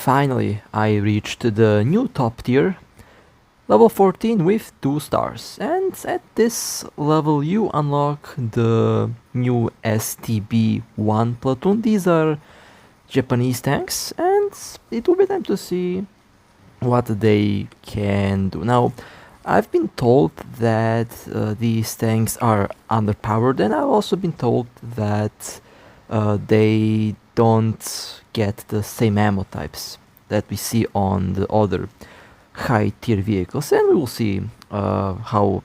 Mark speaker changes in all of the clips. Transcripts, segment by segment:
Speaker 1: finally I reached the new top tier, level 14 with 2 stars, and at this level you unlock the new STB-1 platoon. These are Japanese tanks, and it will be time to see what they can do. Now, I've been told that these tanks are underpowered, and I've also been told that they don't get the same ammo types that we see on the other high tier vehicles, and we will see how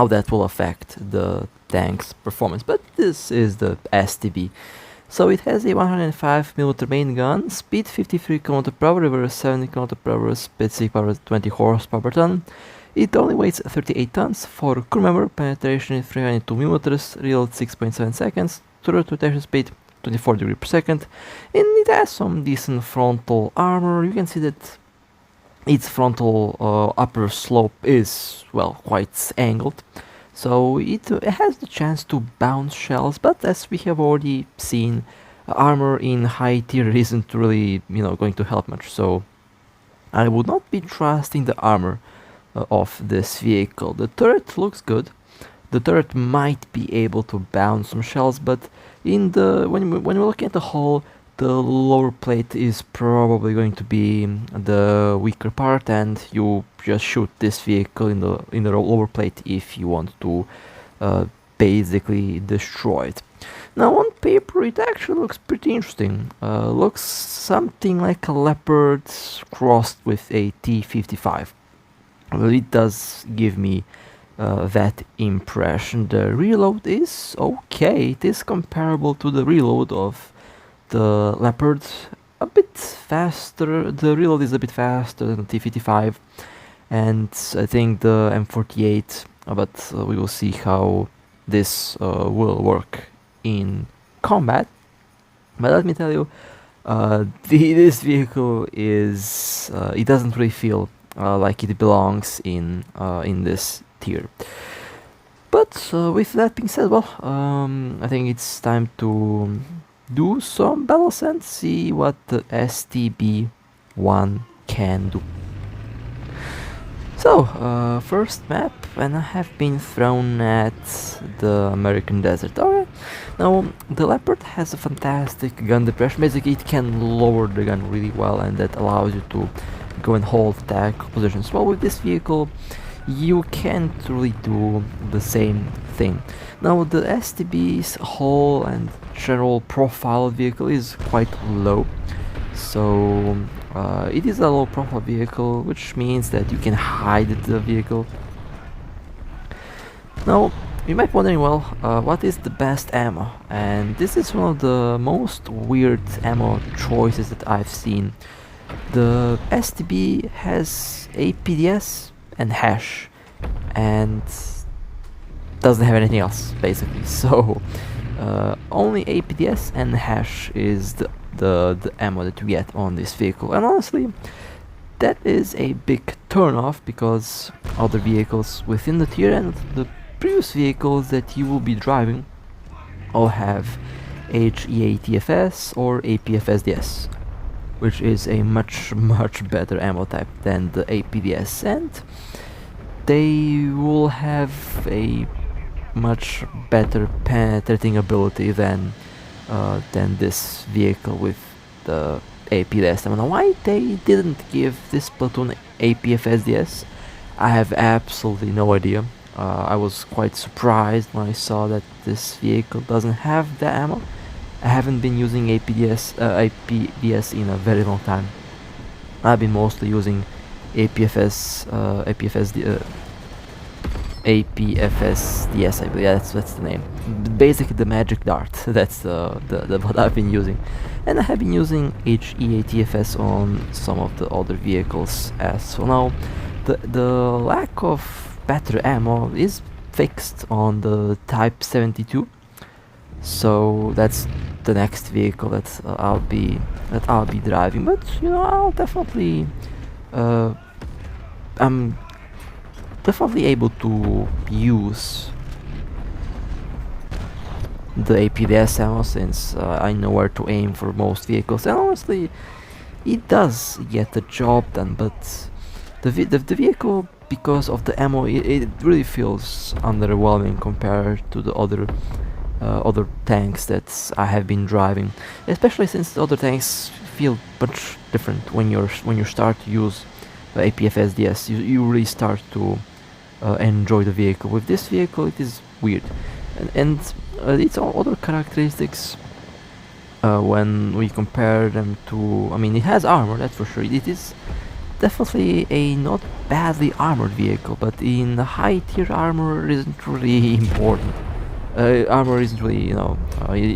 Speaker 1: that will affect the tank's performance. But this is the STB. So it has a 105mm main gun, speed 53 km/h, reverse 70 km/h, specific power 20 horsepower per ton. It only weighs 38 tons. For crew member, penetration is 302mm, reload 6.7 seconds, turret rotation speed 24 degrees per second, and it has some decent frontal armor. You can see that its frontal upper slope is, well, quite angled, so it has the chance to bounce shells, but as we have already seen, armor in high tier isn't really, going to help much, so I would not be trusting the armor of this vehicle. The turret looks good. The turret might be able to bounce some shells, but when we're looking at the hull, the lower plate is probably going to be the weaker part, and you just shoot this vehicle in the lower plate if you want to basically destroy it. Now, on paper, it actually looks pretty interesting. Looks something like a Leopard crossed with a T-55. Well, it does give me that impression. The reload is okay. It is comparable to the reload of the Leopard, a bit faster. The reload is a bit faster than the T-55, and I think the M48, but we will see how this will work in combat. But let me tell you, this vehicle is it doesn't really feel like it belongs in this tier. But with that being said, well, I think it's time to do some battles and see what the STB-1 can do. So, first map, and I have been thrown at the American desert. Alright, now the Leopard has a fantastic gun depression. Basically, it can lower the gun really well, and that allows you to go and hold attack positions. Well, with this vehicle, you can't really do the same thing. Now, the STB's hull and general profile vehicle is quite low, so it is a low profile vehicle, which means that you can hide the vehicle. Now, you might be wondering, well, what is the best ammo? And this is one of the most weird ammo choices that I've seen. The STB has APFSDS and hash, and doesn't have anything else, basically. So only APFSDS and hash is the ammo that you get on this vehicle, and honestly, that is a big turn-off, because other vehicles within the tier and the previous vehicles that you will be driving all have HEATFS or APFSDS, which is a much better ammo type than the APFSDS, and they will have a much better penetrating ability than this vehicle with the APFSDS. I don't know why they didn't give this platoon APFSDS. I have absolutely no idea. I was quite surprised when I saw that this vehicle doesn't have the ammo. I haven't been using APFSDS in a very long time. I've been mostly using APFSDS, I believe. Yeah, that's the name. Basically, the magic dart. That's what I've been using, and I have been using HEATFS on some of the other vehicles as well. Now, the lack of better ammo is fixed on the Type 72. So that's the next vehicle that I'll be driving. But I'll definitely I'm definitely able to use the APFSDS ammo, since I know where to aim for most vehicles. And honestly, it does get the job done, but the vehicle, because of the ammo, it really feels underwhelming compared to the other tanks that I have been driving, especially since the other tanks feel much different when you start to use APFSDS. You really start to enjoy the vehicle. With this vehicle, it is weird, and its other characteristics. When we compare them to, I mean, it has armor, that's for sure. It is definitely a not badly armored vehicle, but in high tier armor isn't really important. Armor isn't really,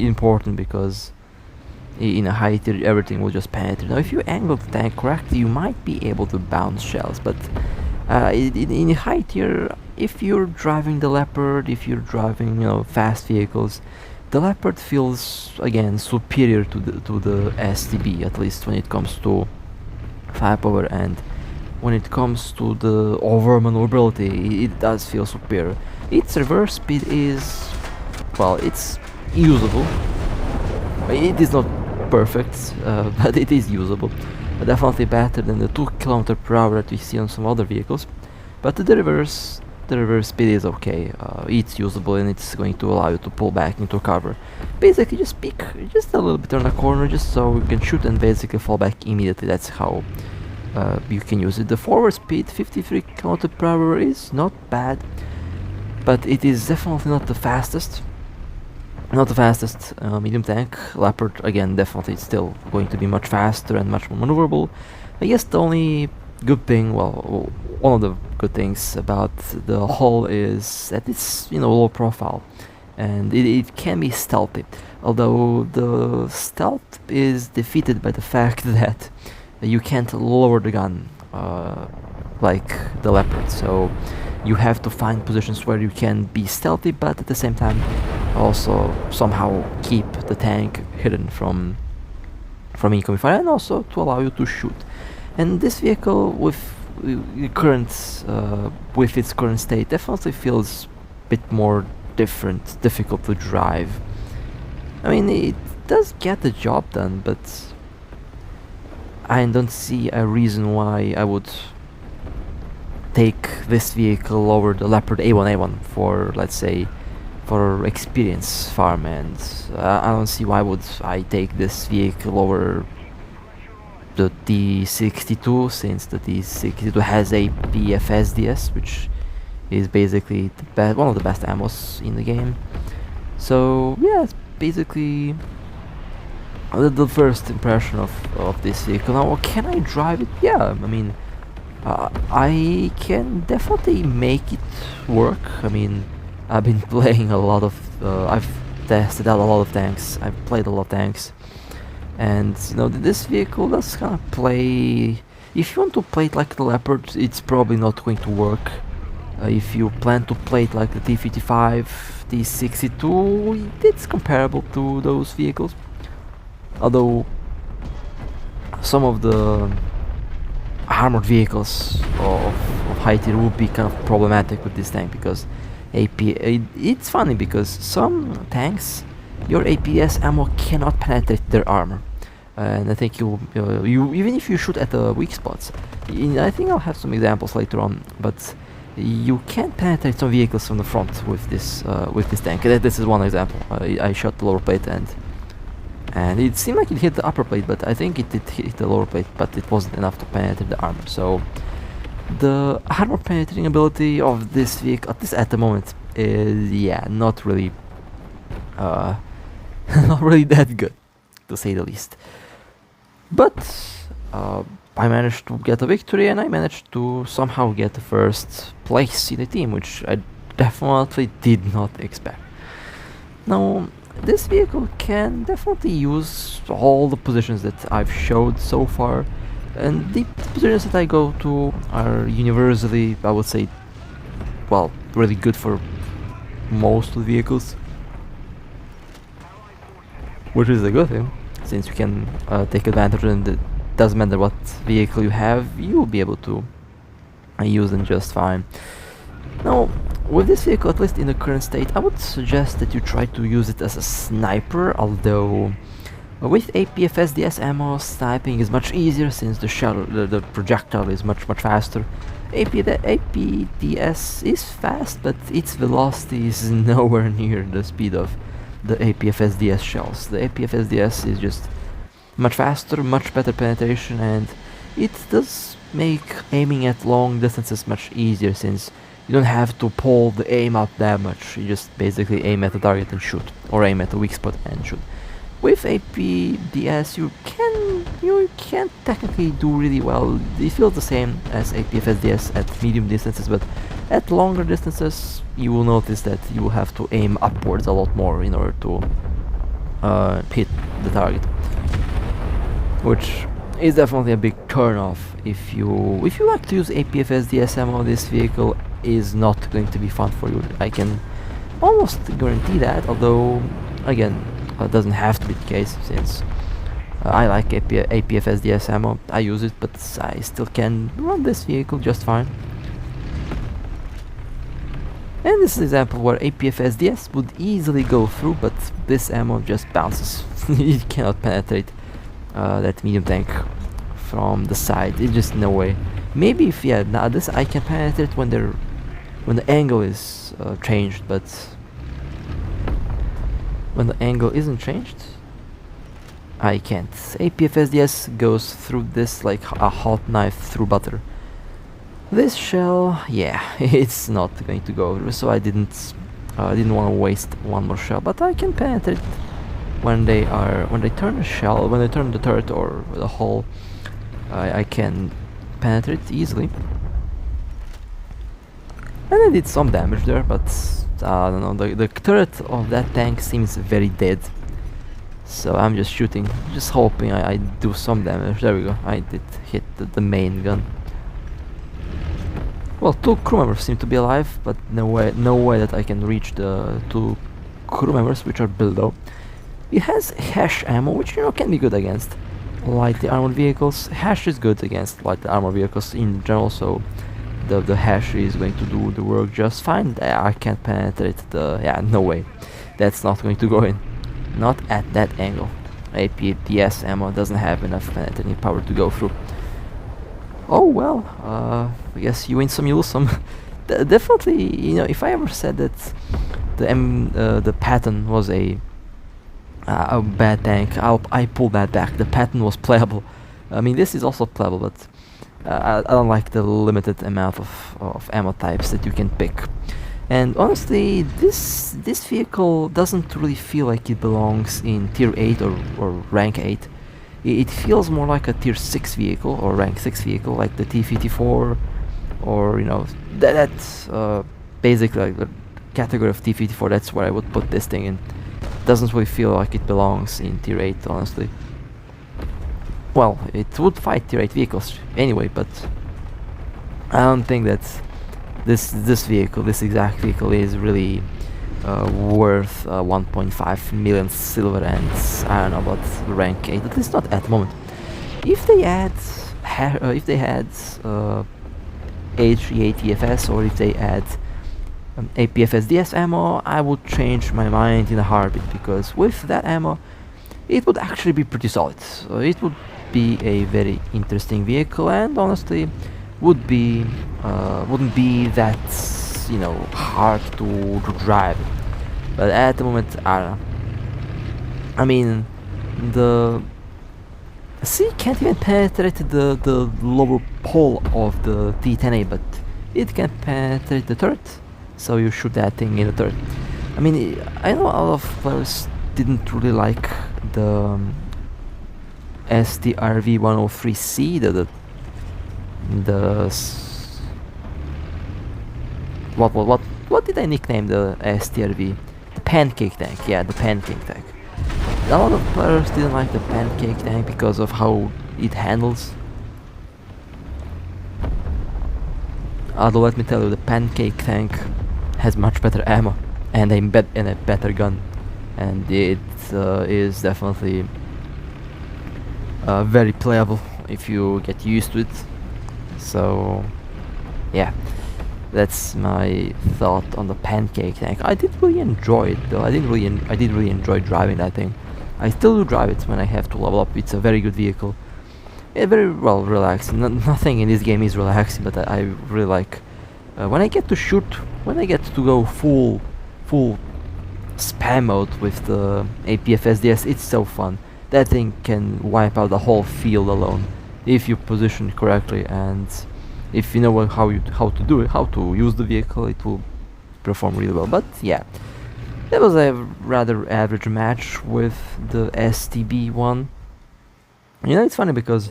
Speaker 1: important, because in a high tier everything will just penetrate. Now, if you angle the tank correctly, you might be able to bounce shells, but in a high tier, if you're driving the Leopard, if you're driving, fast vehicles, the Leopard feels, again, superior to the STB, at least when it comes to firepower, and when it comes to the overall maneuverability, it does feel superior. Its reverse speed is, well, it's usable. It is not perfect, but it is usable. Definitely better than the 2 km/h that we see on some other vehicles. But the reverse speed is okay. It's usable, and it's going to allow you to pull back into cover. Basically, just peek just a little bit on the corner, just so you can shoot and basically fall back immediately. That's how you can use it. The forward speed, 53 km/h, is not bad, but it is definitely not the fastest. Not the fastest medium tank. Leopard, again, definitely still going to be much faster and much more maneuverable. I guess the only good thing, well, one of the good things about the hull is that it's, low profile, and it can be stealthy, although the stealth is defeated by the fact that you can't lower the gun like the Leopard, so you have to find positions where you can be stealthy, but at the same time also somehow keep the tank hidden from incoming fire, and also to allow you to shoot. And this vehicle, with its current state, definitely feels a bit more difficult to drive. I mean, it does get the job done, but I don't see a reason why I would take this vehicle over the Leopard A1 for, let's say, for experience farm, and I don't see why would I take this vehicle over the D62, since the D62 has a APFSDS, which is basically one of the best ammos in the game. So yeah, it's basically the first impression of this vehicle. Now, can I drive it? Yeah, I mean, I can definitely make it work. I mean, I've been playing a lot of, I've tested out a lot of tanks, I've played a lot of tanks, and this vehicle does kind of play. If you want to play it like the Leopard, it's probably not going to work. If you plan to play it like the T55, T62, it's comparable to those vehicles, although some of the armored vehicles of high tier would be kind of problematic with this tank, because it's funny, because some tanks, your APS ammo cannot penetrate their armor, and I think you even if you shoot at the weak spots, I think I'll have some examples later on, but you can't penetrate some vehicles from the front with this tank. This is one example. I shot the lower plate, and it seemed like it hit the upper plate, but I think it did hit the lower plate, but it wasn't enough to penetrate the armor. So the armor penetrating ability of this vehicle, at the moment, is, yeah, not really not really that good, to say the least. But I managed to get a victory, and I managed to somehow get the first place in the team, which I definitely did not expect. Now, this vehicle can definitely use all the positions that I've showed so far, and the positions that I go to are universally, I would say, well, really good for most of the vehicles, which is a good thing, since you can take advantage, and it doesn't matter what vehicle you have, you'll be able to use them just fine. Now, with this vehicle, at least in the current state, I would suggest that you try to use it as a sniper, although With APFSDS ammo, sniping is much easier since the projectile is much faster. The APDS is fast, but its velocity is nowhere near the speed of the APFSDS shells. The APFSDS is just much faster, much better penetration, and it does make aiming at long distances much easier since you don't have to pull the aim up that much. You just basically aim at the target and shoot, or aim at the weak spot and shoot. With APDS, you can technically do really well. It feels the same as APFSDS at medium distances, but at longer distances, you will notice that you will have to aim upwards a lot more in order to hit the target, which is definitely a big turn-off. If you like to use APFSDS ammo, this vehicle is not going to be fun for you. I can almost guarantee that, although again, it doesn't have to be the case since I like APFSDS ammo. I use it, but I still can run this vehicle just fine. And this is an example where APFSDS would easily go through, but this ammo just bounces. It cannot penetrate that medium tank from the side. It's just no way. Maybe if now this I can penetrate when the angle is changed, but when the angle isn't changed, I can't. APFSDS goes through this like a hot knife through butter. This shell, yeah, it's not going to go through, so I didn't want to waste one more shell, but I can penetrate when they turn the shell, when they turn the turret or the hull. I can penetrate easily. And I did some damage there, but I don't know, the turret of that tank seems very dead. So I'm just shooting, just hoping I do some damage. There we go, I did hit the main gun. Well, 2 crew members seem to be alive, but no way that I can reach the 2 crew members which are below. It has hash ammo, which can be good against lightly armored vehicles. Hash is good against lightly armored vehicles in general, so the hash is going to do the work just fine. I can't penetrate no way. That's not going to go in. Not at that angle. APFSDS ammo doesn't have enough penetrating power to go through. Oh well, I guess you win some, you lose some. Definitely, if I ever said that the Patton was a bad tank, I pull that back. The Patton was playable. I mean, this is also playable, but I don't like the limited amount of ammo types that you can pick. And honestly, this vehicle doesn't really feel like it belongs in tier 8 or rank 8. It feels more like a tier 6 vehicle or rank 6 vehicle, like the T-54, or that's basically like the category of T-54. That's where I would put this thing in. Doesn't really feel like it belongs in tier 8, honestly. Well, it would fight tier 8 vehicles anyway, but I don't think that this exact vehicle is really worth 1.5 million silver, and I don't know about rank 8, at least not at the moment. If they had HEATFS, or if they add APFSDS ammo, I would change my mind in a heartbeat, because with that ammo it would actually be pretty solid. It would be a very interesting vehicle, and honestly wouldn't be that hard to drive. But at the moment, I don't know. I mean, the C can't even penetrate the lower pole of the T-10A, but it can penetrate the turret, so you shoot that thing in the turret. I mean, I know a lot of players didn't really like the STRV-103C, what did I nickname the STRV? The pancake tank. Yeah, the pancake tank. A lot of players didn't like the pancake tank because of how it handles. Although let me tell you, the pancake tank has much better ammo and a better gun, and it is definitely very playable if you get used to it. So yeah, that's my thought on the pancake tank. I did really enjoy it though. I did really enjoy driving that thing. I still do drive it when I have to level up. It's a very good vehicle. Very well relaxing. Nothing in this game is relaxing, but I really like when I get to shoot, when I get to go full spam mode with the APFSDS. It's so fun. That thing can wipe out the whole field alone if you position it correctly, and if you know how to do it, how to use the vehicle, it will perform really well. But yeah, that was a rather average match with the STB-1. You know, it's funny because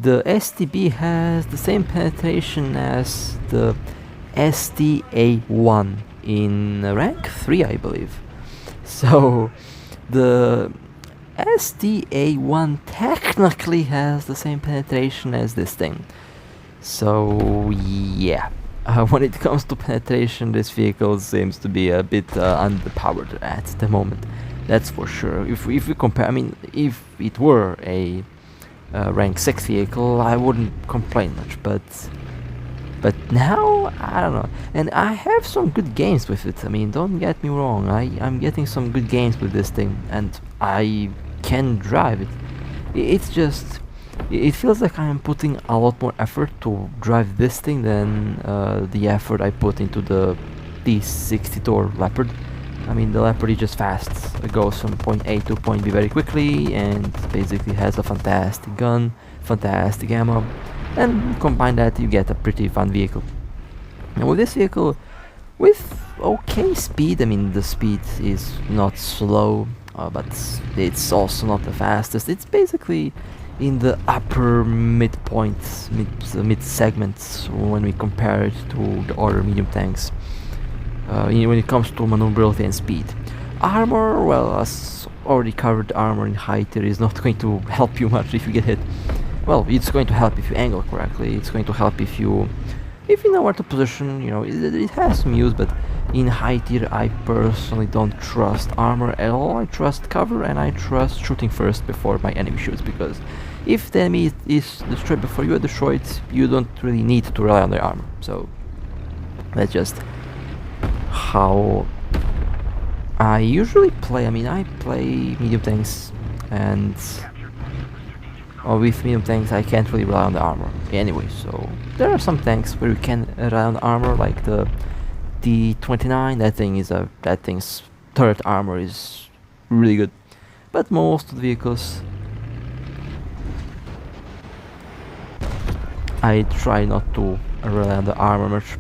Speaker 1: the STB has the same penetration as the STA-1 in rank 3, I believe. So the STA-1 technically has the same penetration as this thing. So yeah, when it comes to penetration, this vehicle seems to be a bit underpowered at the moment. That's for sure. If we compare, I mean, if it were a rank 6 vehicle, I wouldn't complain much, but now I don't know. And I have some good games with it. I mean, don't get me wrong, I'm getting some good games with this thing, and I can drive it. It's just, it feels like I'm putting a lot more effort to drive this thing than the effort I put into the T-60 Leopard. I mean, the Leopard is just fast. It goes from point A to point B very quickly, and basically has a fantastic gun, fantastic ammo, and combine that, you get a pretty fun vehicle. And with this vehicle, with okay speed, I mean, the speed is not slow, but it's also not the fastest. It's basically in the upper midpoint, mid segments when we compare it to the other medium tanks. When it comes to maneuverability and speed. Armor, well, as already covered, armor in height is not going to help you much if you get hit. Well, it's going to help if you angle correctly. It's going to help if you know where to position. You know, it has some use, but in high tier, I personally don't trust armor at all. I trust cover, and I trust shooting first before my enemy shoots, because if the enemy is destroyed before you are destroyed, you don't really need to rely on their armor. So that's just how I usually play. I mean, I play medium tanks, and with medium tanks I can't really rely on the armor anyway. So there are some tanks where you can rely on the armor, like the T-29. That thing's turret armor is really good, but most of the vehicles I try not to rely on the armor much.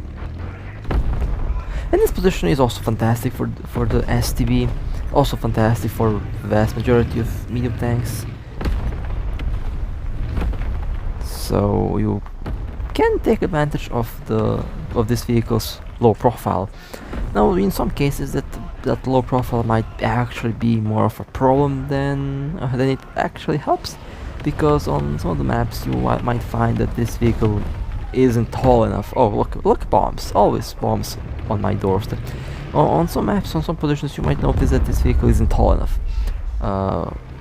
Speaker 1: And this position is also fantastic for the STB, also fantastic for the vast majority of medium tanks. So you can take advantage of this vehicle's low profile. Now, in some cases, that low profile might actually be more of a problem than it actually helps, because on some of the maps you might find that this vehicle isn't tall enough. Oh, look, bombs! Always bombs on my doorstep. On some maps, on some positions, you might notice that this vehicle isn't tall enough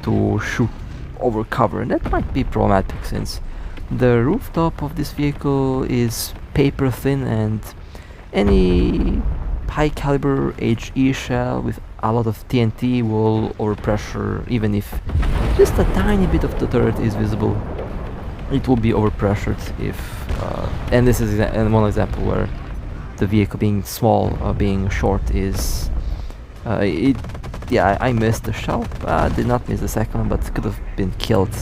Speaker 1: to shoot over cover, and that might be problematic since the rooftop of this vehicle is paper thin, and any high caliber HE shell with a lot of TNT will overpressure. Even if just a tiny bit of the turret is visible, it will be overpressured. And this is one example where the vehicle being small, being short, is yeah, I missed the shell. Did not miss the second one, but could have been killed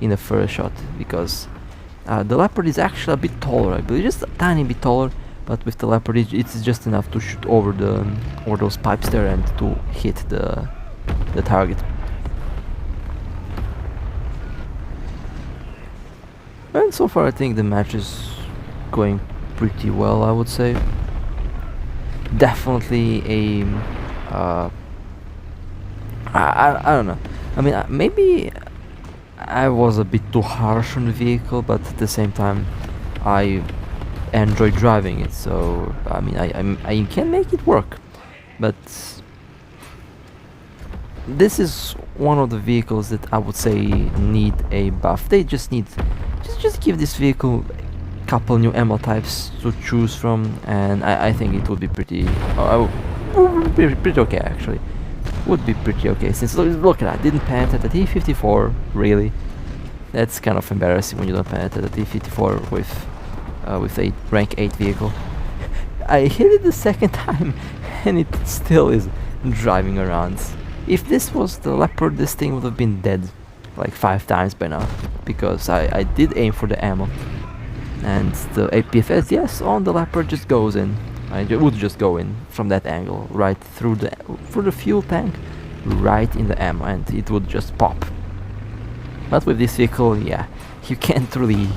Speaker 1: in the first shot, because the Leopard is actually a bit taller, I believe, just a tiny bit taller, but with the Leopard it's just enough to shoot over those pipes there and to hit the target. And so far I think the match is going pretty well, I would say. Definitely a I don't know. I mean, maybe I was a bit too harsh on the vehicle, but at the same time I enjoy driving it, so I mean I can make it work. But this is one of the vehicles that I would say need a buff. They just need just give this vehicle a couple new ammo types to choose from, and I think it would be pretty okay actually. would be pretty okay. Since look at that, didn't penetrate the T-54, really. That's kind of embarrassing when you don't penetrate the T-54 with a rank 8 vehicle. I hit it the second time and it still is driving around. If this was the Leopard, this thing would have been dead like 5 times by now, because I did aim for the ammo, and the APFSDS on the Leopard just goes in. I would just go in from that angle, right through the fuel tank, right in the ammo, and it would just pop. But with this vehicle, yeah, you can't really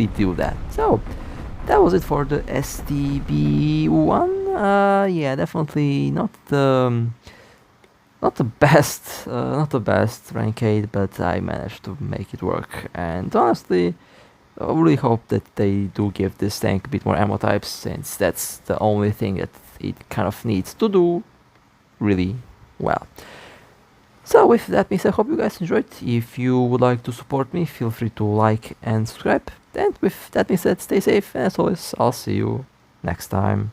Speaker 1: do that. So that was it for the STB-1. Yeah, definitely not the best rank 8, but I managed to make it work. And honestly, I really hope that they do give this tank a bit more ammo types, since that's the only thing that it kind of needs to do really well. So with that being said, I hope you guys enjoyed. If you would like to support me, feel free to like and subscribe. And with that being said, stay safe, and as always, I'll see you next time.